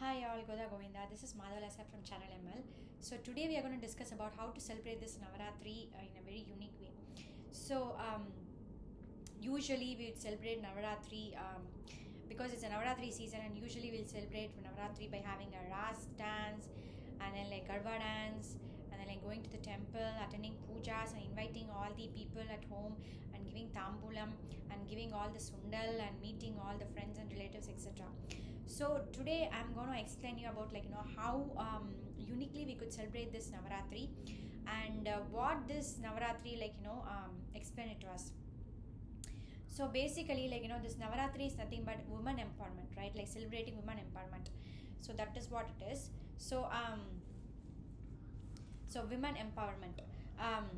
Hi all, Goda Govinda. This is Madhav Lasap from Channel ML. So today we are going to discuss about how to celebrate this Navaratri in a very unique way. So usually we would celebrate Navaratri because it's a Navaratri season, and usually we'll celebrate Navaratri by having a Ras dance and then like Garba dance and then like going to the temple, attending pujas and inviting all the people at home and giving tambulam and giving all the sundal and meeting all the friends and relatives, etc. So today I'm going to explain you about how uniquely we could celebrate this Navaratri and what this Navaratri explain it to us. So basically this Navaratri is nothing but women empowerment, right? Like celebrating women empowerment. So that is what it is. So women empowerment. Um,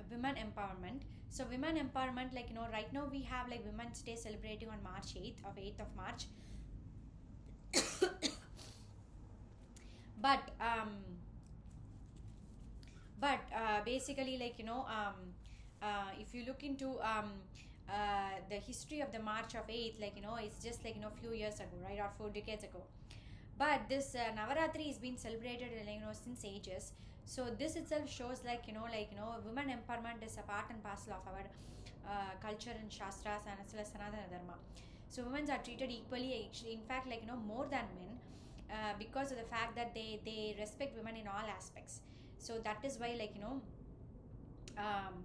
Women empowerment. So women empowerment, right now we have like Women's Day celebrating on March 8th of 8th of March. but basically if you look into the history of the March of 8th, it's just few years ago, right, or 4 decades ago. But this Navaratri has been celebrated since ages. So this itself shows women empowerment is a part and parcel of our culture and shastras and as well as Sanatana Dharma. So women are treated equally, actually, in fact, more than men, because of the fact that they respect women in all aspects. So that is why um,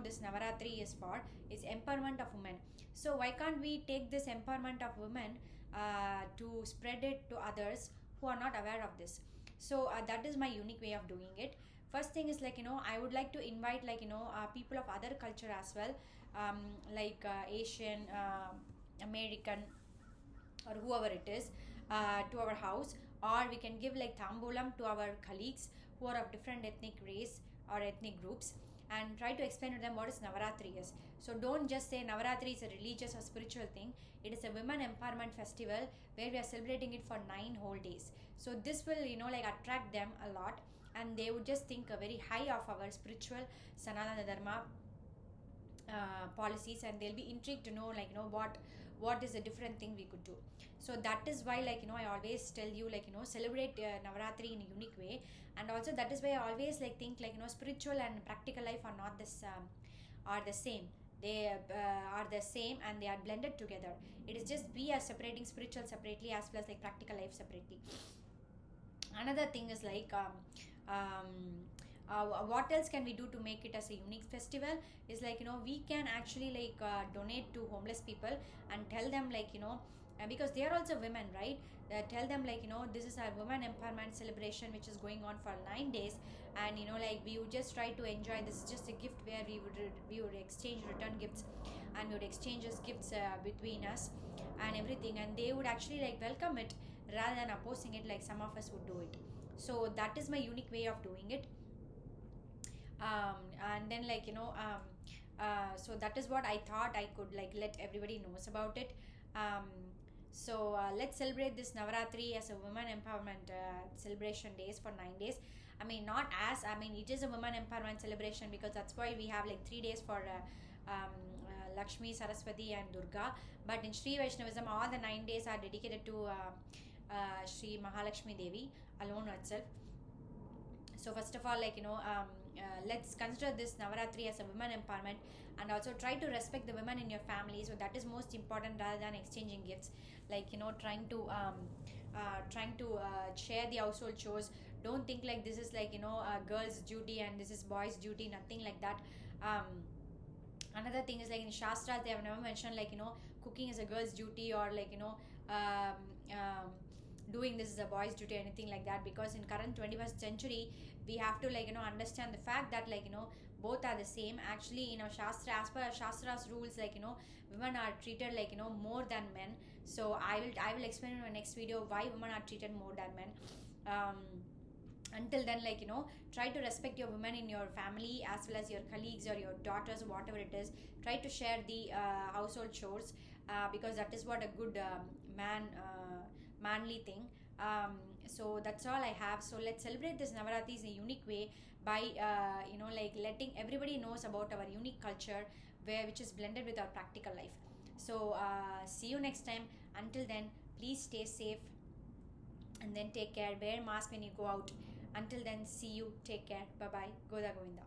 this Navaratri is empowerment of women. So why can't we take this empowerment of women to spread it to others who are not aware of this? So that is my unique way of doing it. First thing is I would like to invite people of other culture as well, Asian, American, or whoever it is, to our house, or we can give like tambulam to our colleagues who are of different ethnic race or ethnic groups, and try to explain to them what is Navaratri is. So don't just say Navaratri is a religious or spiritual thing. It is a women empowerment festival where we are celebrating it for 9 whole days. So this will attract them a lot, and they would just think very high of our spiritual Sanatana Dharma policies, and they'll be intrigued to know what is a different thing we could do. So that is why I always tell you celebrate Navaratri in a unique way. And also that is why I always think spiritual and practical life are not this are the same. They are the same and they are blended together. It is just we are separating spiritual separately as well as practical life separately. Another thing is what else can we do to make it as a unique festival is we can actually donate to homeless people and tell them because they are also women, right? Tell them this is our women empowerment celebration which is going on for 9 days, and we would just try to enjoy. This is just a gift where we would exchange return gifts, and we would exchange us gifts between us and everything, and they would actually welcome it rather than opposing it like some of us would do it. So that is my unique way of doing it. And then so that is what I thought I could let everybody knows about it. Let's celebrate this Navaratri as a women empowerment celebration days for 9 days. I mean, not as, I mean, it is a women empowerment celebration because that's why we have 3 days for Lakshmi, Saraswati, and Durga. But in Sri Vaishnavism, all the 9 days are dedicated to Sri Mahalakshmi Devi alone itself. So first of all let's consider this Navaratri as a women empowerment, and also try to respect the women in your family. So that is most important rather than exchanging gifts, trying to share the household chores. Don't think this is a girl's duty and this is boy's duty, nothing like that. Another thing is in Shastras they have never mentioned cooking is a girl's duty, or um, um, doing this is a boy's duty or anything like that, because in current 21st century we have to understand the fact that both are the same. Actually in our Shastra, as per our Shastra's rules, women are treated more than men. So I will explain in my next video why women are treated more than men. Until then try to respect your women in your family as well as your colleagues or your daughters or whatever it is. Try to share the household chores, because that is what a good manly thing. So that's all I have. So let's celebrate this Navaratri in a unique way by letting everybody knows about our unique culture, which is blended with our practical life. So see you next time. Until then, please stay safe and then take care. Wear mask when you go out. Until then, see you. Take care. Bye bye. Goda Govinda.